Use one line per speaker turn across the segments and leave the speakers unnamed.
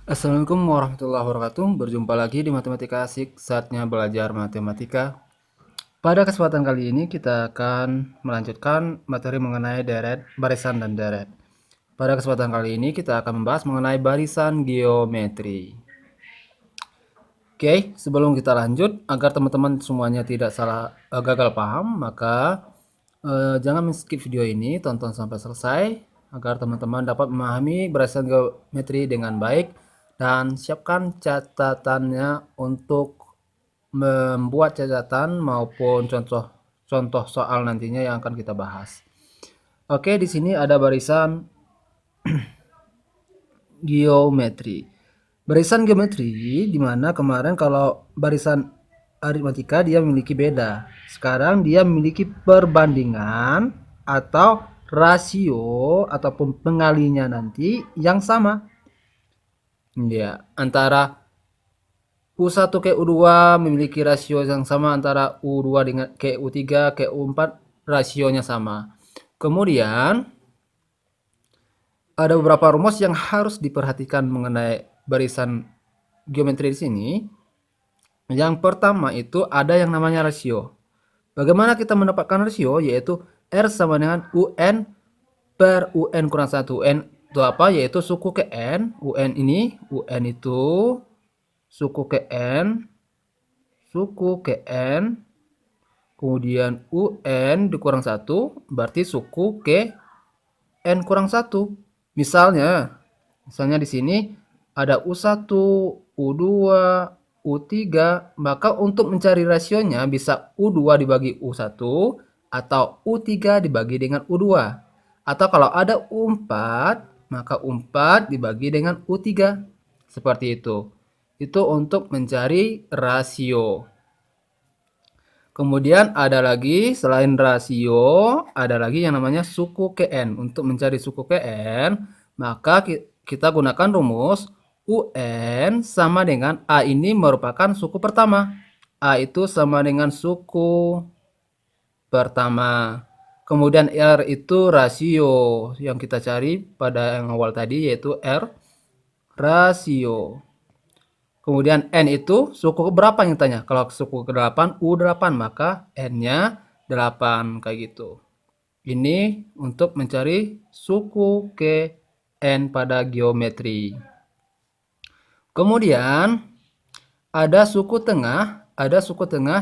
Assalamualaikum warahmatullahi wabarakatuh. Berjumpa lagi di Matematika Asik, saatnya belajar matematika. Pada kesempatan kali ini kita akan melanjutkan materi mengenai deret, barisan dan deret. Pada kesempatan kali ini kita akan membahas mengenai barisan geometri. Oke, sebelum kita lanjut, agar teman-teman semuanya tidak salah gagal paham, maka jangan skip video ini, tonton sampai selesai agar teman-teman dapat memahami barisan geometri dengan baik dan siapkan catatannya untuk membuat catatan maupun contoh soal nantinya yang akan kita bahas. Oke, di sini ada barisan geometri. Barisan geometri di mana kemarin kalau barisan aritmatika dia memiliki beda. Sekarang dia memiliki perbandingan atau rasio ataupun pengalinya nanti yang sama. Ya, antara U1 ke U2 memiliki rasio yang sama antara U2 dengan ke U3 ke U4 rasionya sama. Kemudian ada beberapa rumus yang harus diperhatikan mengenai barisan geometri di sini. Yang pertama itu ada yang namanya rasio. Bagaimana kita mendapatkan rasio? Yaitu R sama dengan UN per UN kurang 1. UN itu apa? Yaitu suku ke N. UN ini, UN itu suku ke N, kemudian UN dikurang 1, berarti suku ke N kurang 1. Misalnya di sini ada U1, U2, U3, maka untuk mencari rasionya bisa U2 dibagi U1 atau U3 dibagi dengan U2. Atau kalau ada U4, maka U4 dibagi dengan U3. Seperti itu. Itu untuk mencari rasio. Kemudian ada lagi selain rasio, ada lagi yang namanya suku KN. Untuk mencari suku KN, maka kita gunakan rumus UN sama dengan A ini merupakan suku pertama. A itu sama dengan suku pertama. Kemudian R itu rasio yang kita cari pada yang awal tadi yaitu R rasio. Kemudian N itu suku berapa yang tanya? Kalau suku ke-8, U8, maka N-nya 8, kayak gitu. Ini untuk mencari suku ke N pada geometri. Kemudian ada suku tengah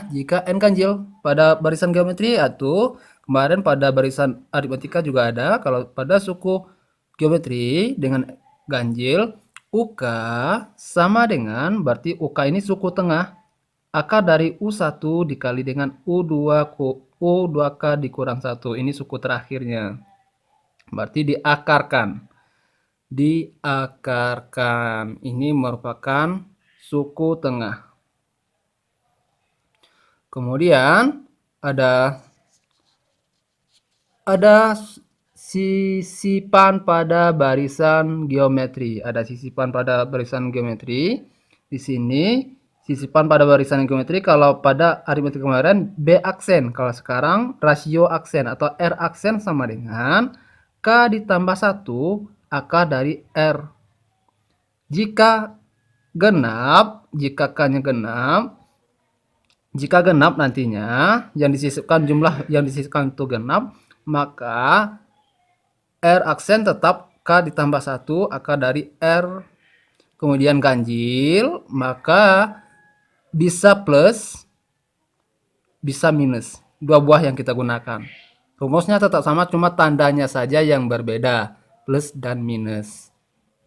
jika N ganjil. Pada barisan geometri atau kemarin pada barisan aritmatika juga ada. Kalau pada suku geometri dengan ganjil, UK sama dengan, berarti UK ini suku tengah, akar dari U1 dikali dengan U2K dikurang 1. Ini suku terakhirnya. Berarti diakarkan. Ini merupakan suku tengah. Kemudian ada sisipan pada barisan geometri. Ada sisipan pada barisan geometri. Di sini sisipan pada barisan geometri kalau pada aritmatika kemarin B aksen. Kalau sekarang rasio aksen atau R aksen sama dengan K ditambah 1 akar dari R. Jika K-nya genap, jika genap nantinya yang disisipkan jumlah yang disisipkan itu genap, maka R aksen tetap K ditambah 1 akar dari R. Kemudian ganjil, maka bisa plus, bisa minus. Dua buah yang kita gunakan. Rumusnya tetap sama, cuma tandanya saja yang berbeda. Plus dan minus.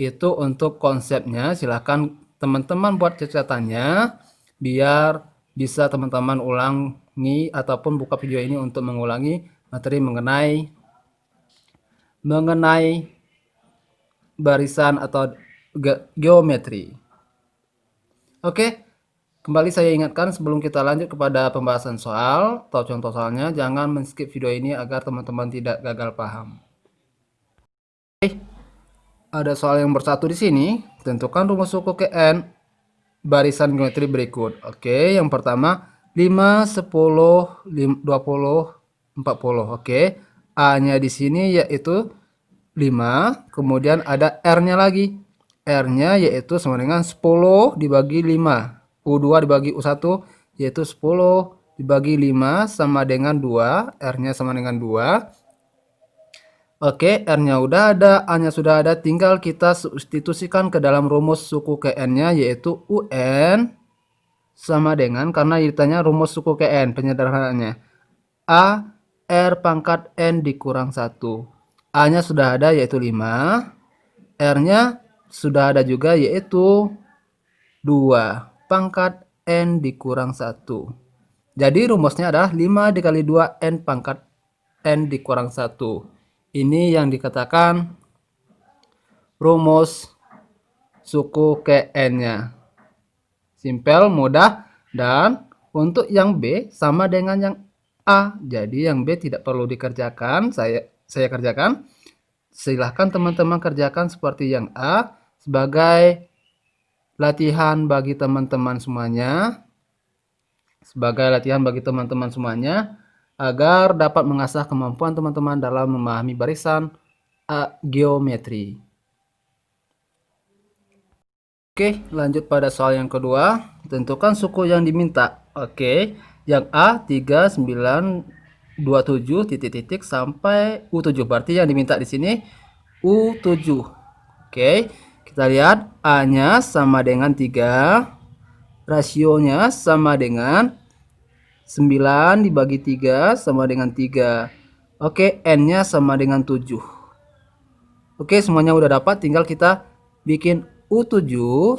Itu untuk konsepnya. Silahkan teman-teman buat catatannya. Biar bisa teman-teman ulangi ataupun buka video ini untuk mengulangi materi mengenai barisan atau geometri. Oke, kembali saya ingatkan sebelum kita lanjut kepada pembahasan soal atau contoh soalnya, jangan men-skip video ini agar teman-teman tidak gagal paham. Oke, ada soal yang bersatu di sini. Tentukan rumus suku Kn barisan geometri berikut. Oke, yang pertama 5, 10, 20, 40. Oke, A-nya di sini yaitu 5, kemudian ada R-nya lagi. R-nya yaitu sama dengan 10 dibagi 5. U2 dibagi U1 yaitu 10 dibagi 5 sama dengan 2. R-nya sama dengan 2. Oke, R-nya udah ada, A-nya sudah ada. Tinggal kita substitusikan ke dalam rumus suku ke N-nya yaitu UN sama dengan, karena ditanya rumus suku ke N, penyederhanaannya. A R pangkat N dikurang 1. A-nya sudah ada yaitu 5. R-nya sudah ada juga yaitu 2 pangkat N dikurang 1. Jadi rumusnya adalah 5 dikali 2 N pangkat N dikurang 1. Ini yang dikatakan rumus suku ke N-nya. Simpel, mudah, dan untuk yang B sama dengan yang A. Jadi yang B tidak perlu dikerjakan, saya kerjakan. Silahkan teman-teman kerjakan seperti yang A sebagai latihan bagi teman-teman semuanya. Sebagai latihan bagi teman-teman semuanya agar dapat mengasah kemampuan teman-teman dalam memahami barisan geometri. Oke, lanjut pada soal yang kedua. Tentukan suku yang diminta. Oke, yang A 3927 titik-titik sampai U7. Berarti yang diminta di sini U7. Oke, kita lihat A-nya sama dengan 3. Rasionya sama dengan 9 dibagi 3 sama dengan 3. Oke, N-nya sama dengan 7. Oke, semuanya udah dapat, tinggal kita bikin U7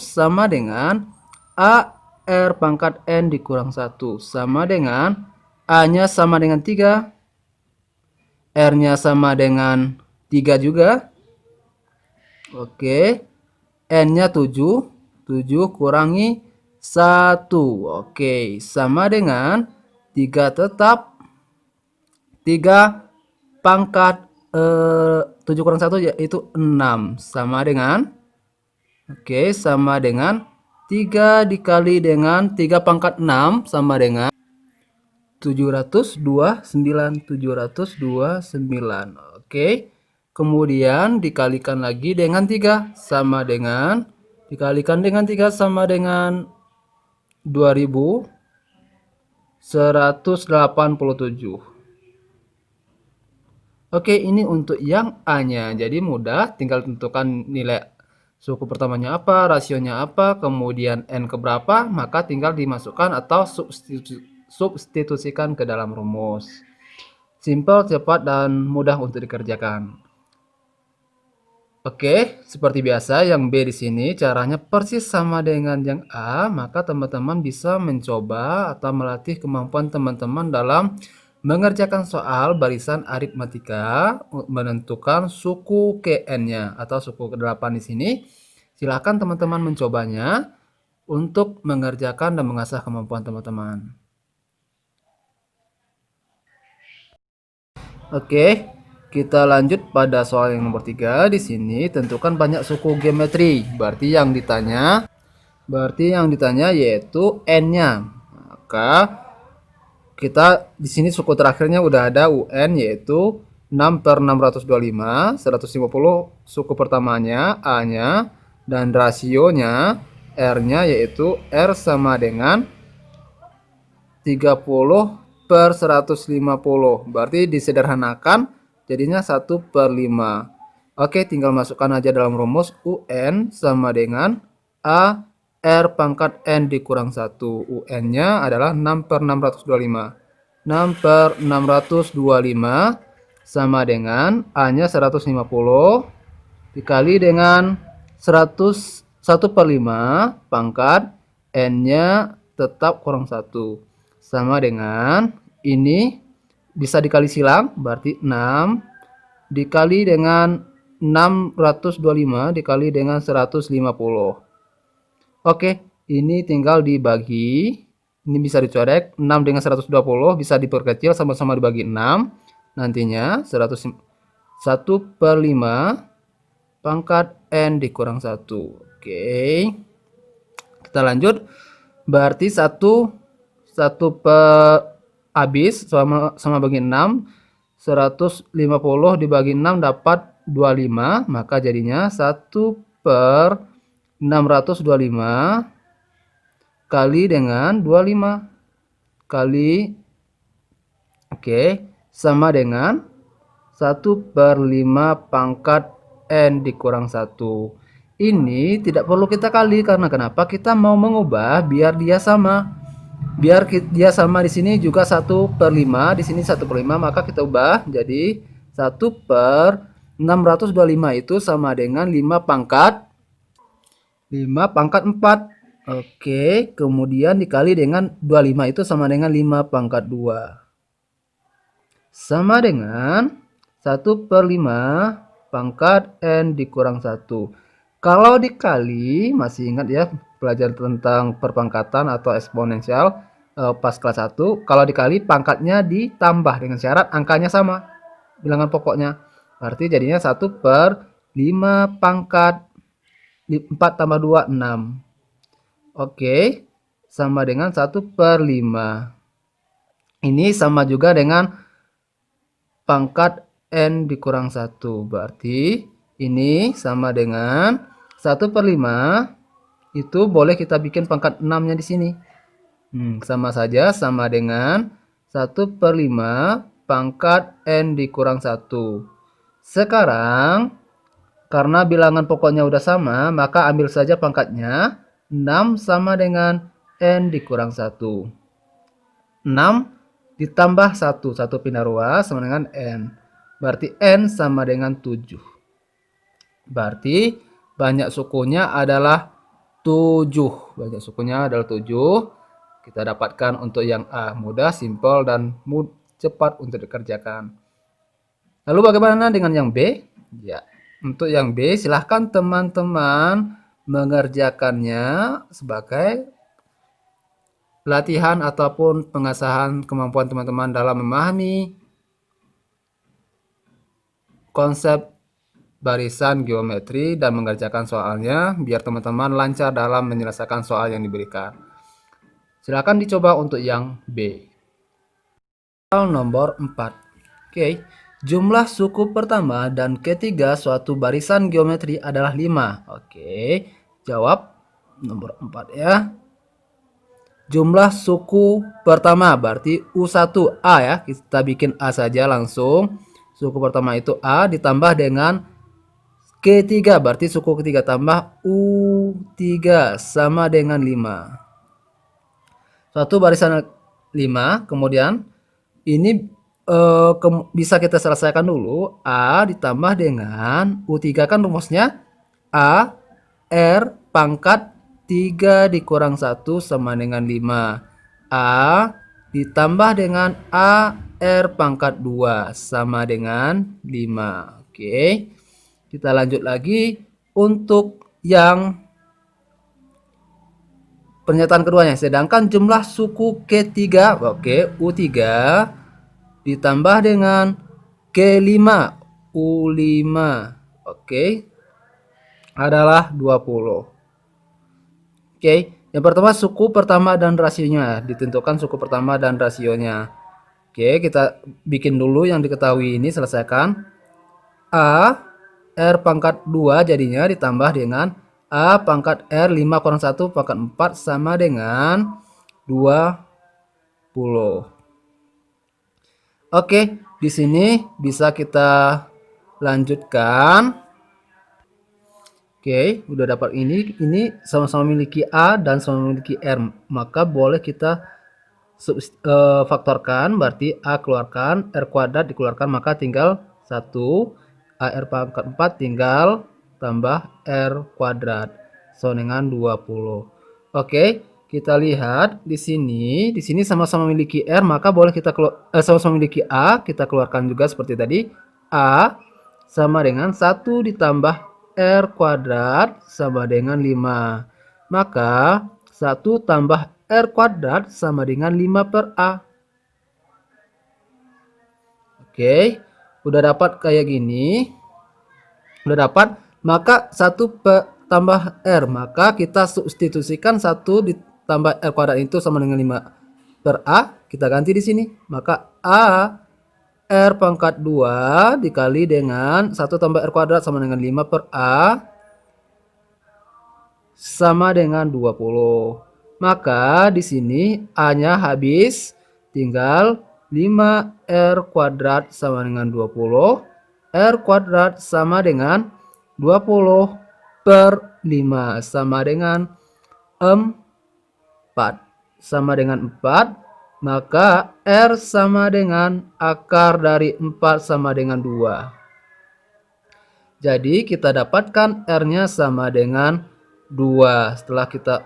sama dengan A R pangkat N dikurang 1 sama dengan A-nya sama dengan 3, R-nya sama dengan 3 juga. Oke, N-nya 7, 7 kurangi 1. Oke, sama dengan 3 tetap. 3 pangkat 7 kurang 1 yaitu 6 sama dengan, oke, sama dengan 3 dikali dengan 3 pangkat 6 sama dengan 729. Oke, kemudian dikalikan lagi dengan 3 sama dengan, dikalikan dengan 3 sama dengan 2187. Oke, ini untuk yang A-nya. Jadi mudah, tinggal tentukan nilai suku pertamanya apa, rasionya apa, kemudian N keberapa, maka tinggal dimasukkan atau substitusikan ke dalam rumus. Simple, cepat, dan mudah untuk dikerjakan. Oke, seperti biasa yang B di sini caranya persis sama dengan yang A, maka teman-teman bisa mencoba atau melatih kemampuan teman-teman dalam mengerjakan soal barisan aritmatika menentukan suku KN-nya atau suku ke-8 di sini. Silakan teman-teman mencobanya untuk mengerjakan dan mengasah kemampuan teman-teman. Oke, kita lanjut pada soal yang nomor 3. Di sini tentukan banyak suku geometri. Berarti yang ditanya yaitu N-nya. Maka kita di sini suku terakhirnya udah ada UN yaitu 6/625, 150 suku pertamanya, A-nya, dan rasionya R-nya yaitu R sama dengan 30/150. Berarti disederhanakan jadinya 1/5. Oke, tinggal masukkan aja dalam rumus UN sama dengan A R pangkat N dikurang 1. UN-nya adalah 6/625. 6/625 sama dengan A-nya 150 dikali dengan 1/5 pangkat N-nya tetap kurang 1. Sama dengan ini bisa dikali silang, berarti 6 dikali dengan 625 dikali dengan 150. Oke, ini tinggal dibagi. Ini bisa dicoret. 6 dengan 120 bisa diperkecil sama-sama dibagi 6. Nantinya 1/5 pangkat N dikurang 1. Oke. Kita lanjut. Berarti 1 per habis sama bagi 6. 150 dibagi 6 dapat 25. Maka jadinya 1/25 625 kali dengan 25 kali, oke, sama dengan 1/5 pangkat N dikurang 1. Ini tidak perlu kita kali karena kenapa? Kita mau mengubah biar dia sama. Biar dia sama di sini juga 1/5, di sini 1/5, maka kita ubah jadi 1/625 itu sama dengan 5 pangkat 4. Oke, kemudian dikali dengan 25 itu sama dengan 5 pangkat 2. Sama dengan 1/5 pangkat N dikurang 1. Kalau dikali, masih ingat ya pelajaran tentang perpangkatan atau eksponensial pas kelas 1, kalau dikali pangkatnya ditambah dengan syarat angkanya sama, bilangan pokoknya. Berarti jadinya 1/5 pangkat 4 tambah 2, 6. Oke, sama dengan 1/5. Ini sama juga dengan pangkat N dikurang 1. Berarti ini sama dengan 1/5. Itu boleh kita bikin pangkat 6-nya di sini. Sama saja, sama dengan 1/5 pangkat N dikurang 1. Sekarang, karena bilangan pokoknya udah sama, maka ambil saja pangkatnya. 6 sama dengan N dikurang 1. 6 ditambah 1. 1 pindah ruas sama dengan N. Berarti N sama dengan 7. Berarti banyak sukunya adalah 7. Banyak sukunya adalah 7. Kita dapatkan untuk yang A. Mudah, simpel, dan cepat untuk dikerjakan. Lalu bagaimana dengan yang B? Ya, untuk yang B silahkan teman-teman mengerjakannya sebagai latihan ataupun pengasahan kemampuan teman-teman dalam memahami konsep barisan geometri dan mengerjakan soalnya biar teman-teman lancar dalam menyelesaikan soal yang diberikan. Silakan dicoba untuk yang B. Soal nomor 4. Oke. Jumlah suku pertama dan ketiga suatu barisan geometri adalah 5. Oke. Jawab nomor 4 ya. Jumlah suku pertama berarti U1A ya. Kita bikin A saja langsung. Suku pertama itu A ditambah dengan ketiga berarti suku ketiga tambah U3 sama dengan 5. Suatu barisan 5, kemudian ini bisa kita selesaikan dulu. A ditambah dengan U3 kan rumusnya A R pangkat 3 dikurang 1 sama dengan 5. A ditambah dengan A R pangkat 2 sama dengan 5. Oke. Kita lanjut lagi untuk yang pernyataan keduanya. Sedangkan jumlah suku ketiga, oke, U3 ditambah dengan K5 U5, oke, adalah 20. Oke, yang pertama suku pertama dan rasionya, ditentukan suku pertama dan rasionya. Oke, kita bikin dulu yang diketahui ini, selesaikan. A R pangkat 2 jadinya ditambah dengan A pangkat R 5 kurang 1 pangkat 4 sama dengan 20. Oke, di sini bisa kita lanjutkan. Oke, udah dapat ini sama-sama memiliki A dan sama memiliki R, maka boleh kita faktorkan, berarti A keluarkan, R kuadrat dikeluarkan, maka tinggal 1, AR pangkat 4 tinggal tambah R kuadrat sama dengan 20. Oke. Kita lihat di sini sama-sama memiliki R, maka boleh kita sama-sama memiliki A, kita keluarkan juga seperti tadi. A sama dengan 1 ditambah R kuadrat sama dengan 5. Maka 1 tambah R kuadrat sama dengan 5 per A. Oke, udah dapat kayak gini. Udah dapat, maka 1 tambah R, maka kita substitusikan 1 ditambah R kuadrat itu sama dengan 5 per A, kita ganti di sini. Maka A R pangkat 2 dikali dengan 1 tambah R kuadrat sama dengan 5 per A sama dengan 20. Maka di sini A-nya habis, tinggal 5R kuadrat sama dengan 20. R kuadrat sama dengan 20 per 5 sama dengan 4. Sama dengan 4, maka R sama dengan akar dari 4 sama dengan 2. Jadi kita dapatkan R-nya sama dengan 2. Setelah kita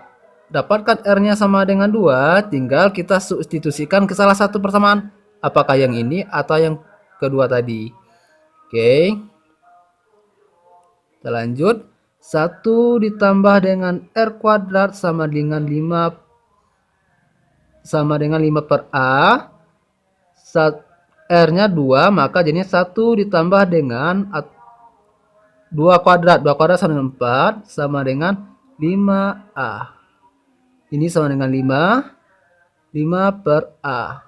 dapatkan R-nya sama dengan 2, tinggal kita substitusikan ke salah satu persamaan. Apakah yang ini atau yang kedua tadi. Oke. Kita lanjut. 1 ditambah dengan R kuadrat sama dengan 5 per A. R-nya 2, maka jadinya 1 ditambah dengan 2 kuadrat. 2 kuadrat sama dengan 4, sama dengan 5A. Ini sama dengan 5 per A.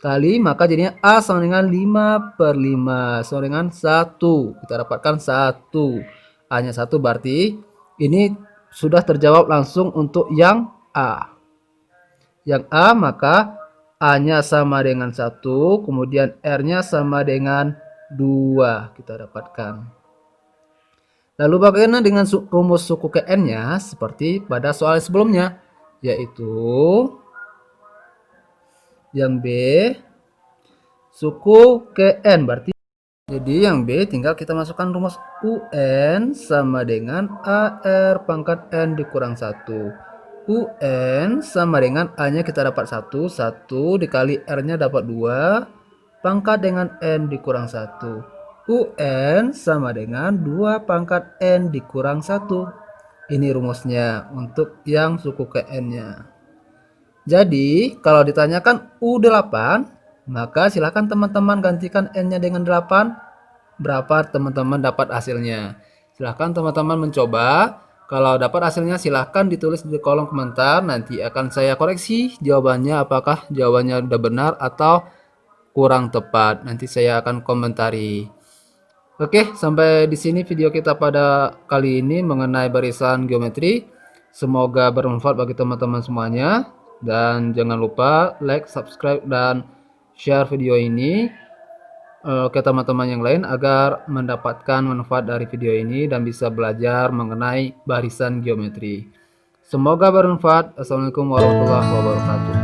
Kali, maka jadinya A sama dengan 5 per 5. Sama dengan 1. Kita dapatkan 1. A-nya 1 berarti ini sudah terjawab langsung untuk yang A. Yang A, maka A-nya sama dengan 1, kemudian R-nya sama dengan 2. Kita dapatkan. Lalu bagaimana dengan rumus suku ke N-nya? Seperti pada soal sebelumnya, yaitu yang B suku ke N. Berarti jadi yang B tinggal kita masukkan rumus UN sama dengan AR pangkat N dikurang 1. UN sama dengan A-nya kita dapat 1. 1 dikali R-nya dapat 2. Pangkat dengan N dikurang 1. UN sama dengan 2 pangkat N dikurang 1. Ini rumusnya untuk yang suku ke N-nya. Jadi kalau ditanyakan U8, maka silahkan teman-teman gantikan N-nya dengan 8. Berapa teman-teman dapat hasilnya? Silahkan teman-teman mencoba. Kalau dapat hasilnya silahkan ditulis di kolom komentar. Nanti akan saya koreksi jawabannya, apakah jawabannya sudah benar atau kurang tepat. Nanti saya akan komentari. Oke, sampai di sini video kita pada kali ini mengenai barisan geometri. Semoga bermanfaat bagi teman-teman semuanya. Dan jangan lupa like, subscribe, dan share video ini ke teman-teman yang lain agar mendapatkan manfaat dari video ini dan bisa belajar mengenai barisan geometri. Semoga bermanfaat. Assalamualaikum warahmatullahi wabarakatuh.